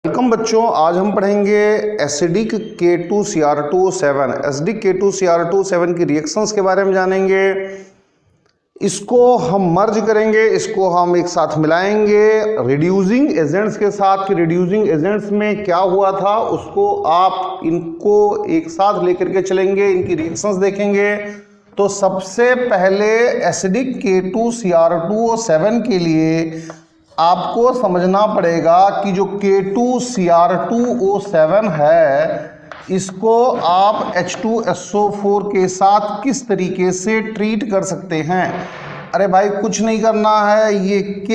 Welcome बच्चों, आज हम पढ़ेंगे एसिडिक K2Cr2 7 एसिडिक K2Cr2 7 की रिएक्शंस के बारे में जानेंगे। इसको हम मर्ज करेंगे, इसको हम एक साथ मिलाएंगे रिड्यूसिंग एजेंट्स के साथ कि रिड्यूसिंग एजेंट्स में क्या हुआ था, उसको आप इनको एक साथ लेकर के चलेंगे, इनकी रिएक्शंस देखेंगे। तो सबसे पहले एसिडिक K2Cr2 7 के लिए आपको समझना पड़ेगा कि जो K2Cr2O7 है इसको आप H2SO4 के साथ किस तरीके से ट्रीट कर सकते हैं। अरे भाई कुछ नहीं करना है, ये K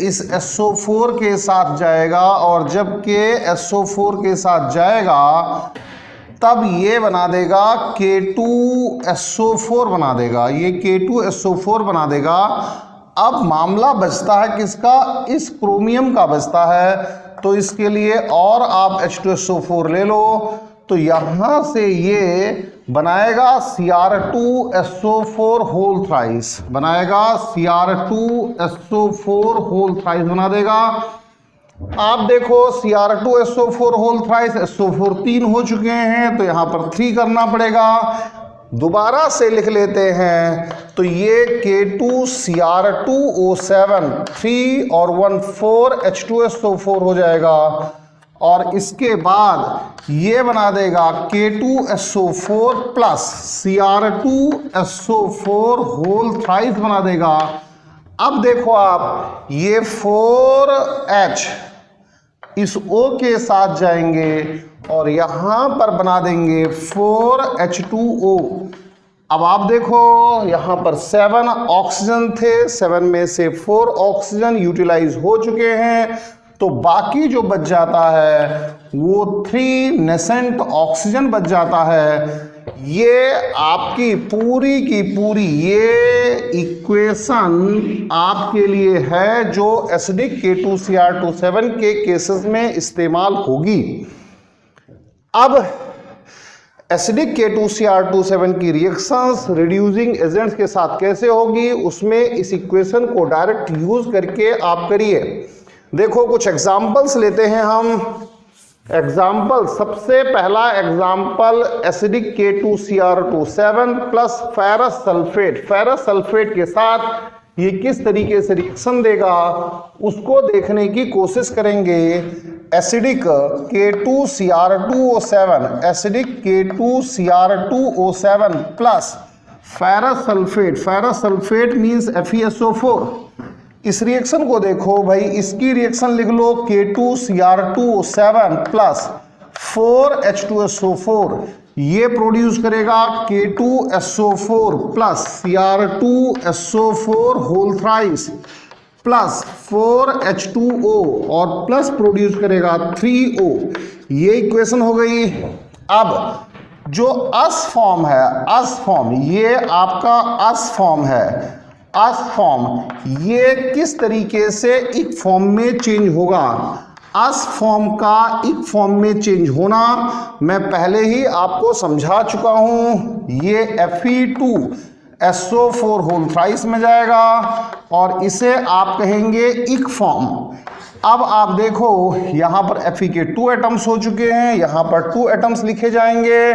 इस SO4 के साथ जाएगा और जब K SO4 के साथ जाएगा तब ये बना देगा K2SO4 बना देगा, ये K2SO4 बना देगा। अब मामला बचता है किसका, इस क्रोमियम का बचता है। तो इसके लिए और आप H2SO4 ले लो, तो यहां से ये बनाएगा Cr2SO4 होल थ्राइस, बनाएगा Cr2SO4 होल थ्राइस बना देगा। आप देखो Cr2SO4 होल थ्राइस, SO4 3 हो चुके हैं तो यहां पर 3 करना पड़ेगा। दोबारा से लिख लेते हैं तो ये K2Cr2O7 3 और 1 4 H2SO4 हो जाएगा और इसके बाद ये बना देगा K2SO4 plus Cr2SO4 whole thrice बना देगा। अब देखो आप ये 4H इस O के साथ जाएंगे और यहां पर बना देंगे 4H2O। अब आप देखो यहां पर 7 ऑक्सीजन थे, 7 में से 4 ऑक्सीजन यूटिलाइज हो चुके हैं, तो बाकी जो बच जाता है वो 3 नेसेंट ऑक्सीजन बच जाता है। ये आपकी पूरी की पूरी ये इक्वेशन आपके लिए है जो एसिडिक K2Cr2 7 के केसेस में इस्तेमाल होगी। अब एसिडिक K2Cr2 7 की रिएक्शंस रिड्यूसिंग एजेंट्स के साथ कैसे होगी, उसमें इस इक्वेशन को डायरेक्ट यूज करके आप करिए। देखो कुछ एग्जांपल्स लेते हैं हम। एग्जाम्पल, सबसे पहला example acidic K2Cr2 7 plus ferrous sulphate, ferrous sulphate के साथ ये किस तरीके से रिएक्शन देगा उसको देखने की कोशिश करेंगे। Acidic K2Cr2O7, acidic K2Cr2O7 plus ferrous sulphate, ferrous sulphate means FeSO4। इस रिएक्शन को देखो भाई, इसकी रिएक्शन लिख लो K2Cr2O7 प्लस 4H2SO4, ये प्रोड्यूस करेगा K2SO4 plus Cr2SO4 whole thrice plus 4H2O और प्लस प्रोड्यूस करेगा 3O। ये इक्वेशन हो गई। अब जो अस फॉर्म है, अस फॉर्म, ये आपका अस फॉर्म है, अस फॉर्म ये किस तरीके से इक फॉर्म में चेंज होगा। अस फॉर्म का इक फॉर्म में चेंज होना मैं पहले ही आपको समझा चुका हूं। ये Fe2SO4 होल थ्राइस में जाएगा और इसे आप कहेंगे इक फॉर्म। अब आप देखो यहां पर Fe के 2 एटम्स हो चुके हैं, यहां पर 2 एटम्स लिखे जाएंगे।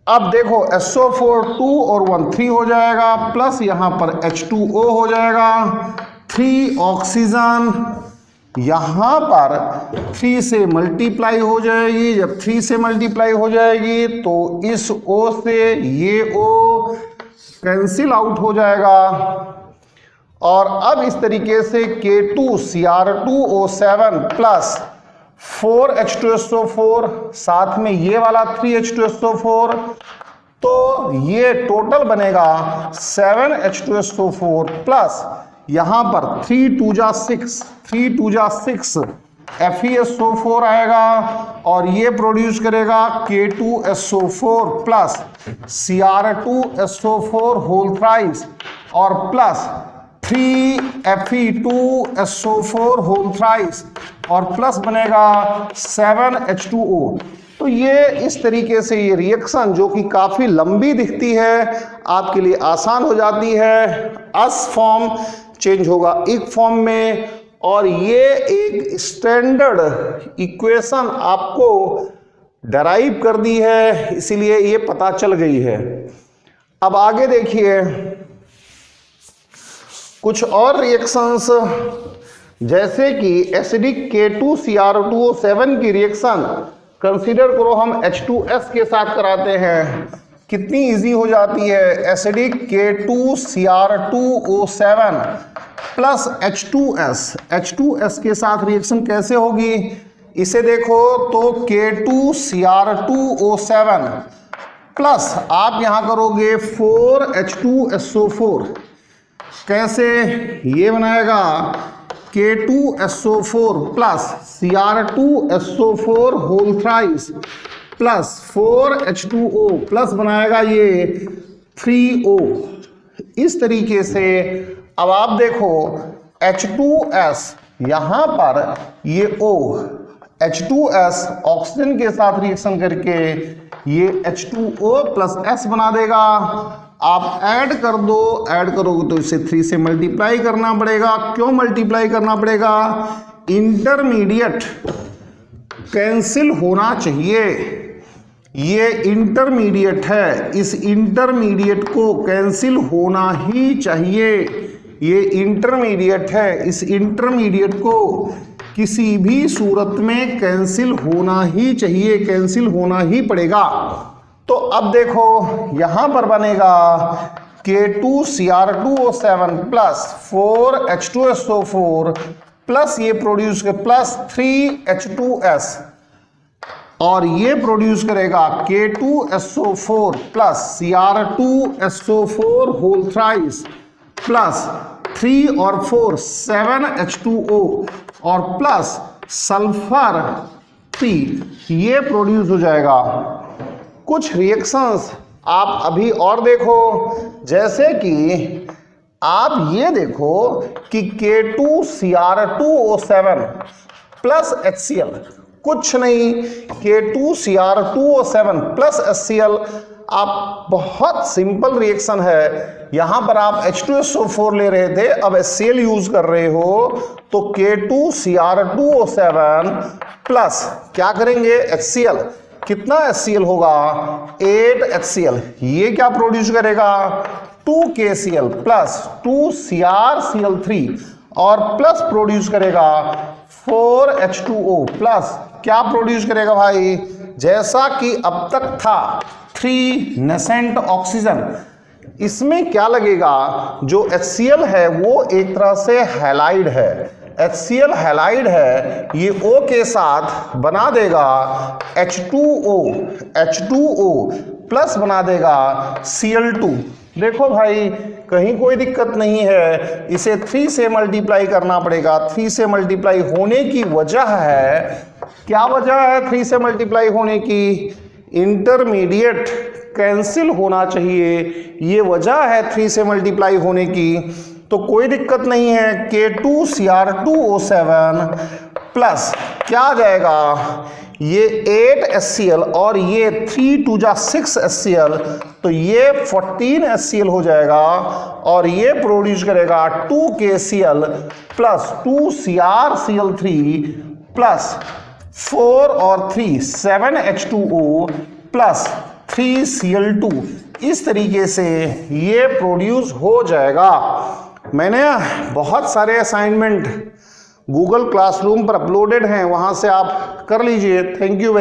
अब देखो SO4 2 और 1 3 हो जाएगा प्लस यहां पर H2O हो जाएगा, 3 ऑक्सीजन यहां पर 3 से मल्टीप्लाई हो जाएगी। जब 3 से मल्टीप्लाई हो जाएगी तो इस O से ये O कैंसिल आउट हो जाएगा और अब इस तरीके से K2Cr2O7 प्लस 4H2SO4 साथ में ये वाला 3H2SO4, तो ये टोटल बनेगा 7H2SO4 प्लस यहां पर 3 2 जा 6, 3 2 जा 6 FeSO4 आएगा और ये प्रोड्यूस करेगा K2SO4 plus Cr2SO4 whole thrice और प्लस 3 Fe2SO4 होल थ्राइस और प्लस बनेगा 7H2O। तो ये इस तरीके से ये रिएक्शन जो कि काफ़ी लंबी दिखती है आपके लिए आसान हो जाती है। अस फॉर्म चेंज होगा इक फॉर्म में और ये एक स्टैंडर्ड इक्वेशन आपको डराइव कर दी है, इसीलिए ये पता चल गई है। अब आगे देखिए कुछ और रिएक्शंस, जैसे कि एसिडिक K2Cr2O7 की रिएक्शन कंसीडर करो हम H2S के साथ कराते हैं, कितनी इजी हो जाती है। एसिडिक K2Cr2O7 प्लस H2S के साथ रिएक्शन कैसे होगी, इसे देखो तो K2Cr2O7 प्लस आप यहां करोगे 4H2SO4, कैसे ये बनाएगा K2SO4 plus Cr2SO4 whole thrice plus 4H2O plus बनाएगा ये 3O। इस तरीके से अब आप देखो H2S यहां पर ये O, H2S ऑक्सीजन के साथ रिएक्शन करके ये H2O प्लस S बना देगा। आप ऐड कर दो, ऐड करोगे तो इसे 3 से मल्टीप्लाई करना पड़ेगा। क्यों मल्टीप्लाई करना पड़ेगा, इंटरमीडिएट कैंसिल होना चाहिए। ये इंटरमीडिएट है, इस इंटरमीडिएट को कैंसिल होना ही चाहिए। ये इंटरमीडिएट है, इस इंटरमीडिएट को किसी भी सूरत में कैंसिल होना ही चाहिए, कैंसिल होना ही पड़ेगा। तो अब देखो यहां पर बनेगा K2Cr2O7 प्लस 4H2SO4 प्लस ये प्रोड्यूस कर प्लस 3H2S और ये प्रोड्यूस करेगा K2SO4 plus Cr2SO4 whole thrice plus 3 और 4 7H2O और प्लस सल्फर 3, ये प्रोड्यूस हो जाएगा। कुछ रिएक्शंस आप अभी और देखो, जैसे कि आप ये देखो कि K2Cr2O7 प्लस HCl, कुछ नहीं, K2Cr2O7 प्लस HCl आप बहुत सिंपल रिएक्शन है। यहां पर आप H2SO4 ले रहे थे, अब HCl यूज कर रहे हो, तो K2Cr2O7 प्लस क्या करेंगे HCl, कितना HCl होगा 8HCl, ये क्या प्रोड्यूस करेगा 2KCl प्लस 2CrCl3 और प्लस प्रोड्यूस करेगा 4H2O प्लस क्या प्रोड्यूस करेगा भाई, जैसा कि अब तक था 3 नेसेंट ऑक्सीजन। इसमें क्या लगेगा, जो HCl है वो एक तरह से हैलाइड है, HCl हैलाइड है, ये O के साथ बना देगा H2O प्लस बना देगा Cl2। देखो भाई कहीं कोई दिक्कत नहीं है, इसे 3 से मल्टीप्लाई करना पड़ेगा। 3 से मल्टीप्लाई होने की वजह है, क्या वजह है 3 से मल्टीप्लाई होने की, इंटरमीडिएट कैंसिल होना चाहिए, ये वजह है 3 से मल्टीप्लाई होने की। तो कोई दिक्कत नहीं है, K2Cr2O7 प्लस क्या आ जाएगा, ये 8HCl और ये 3 2 6 HCl, तो ये 14 HCl हो जाएगा और ये प्रोड्यूस करेगा 2KCl प्लस 2CrCl3 प्लस 4 और 3 7H2O प्लस 3Cl2। इस तरीके से ये प्रोड्यूस हो जाएगा। मैंने बहुत सारे असाइनमेंट गूगल क्लासरूम पर अपलोडेड हैं, वहां से आप कर लीजिए। Thank you.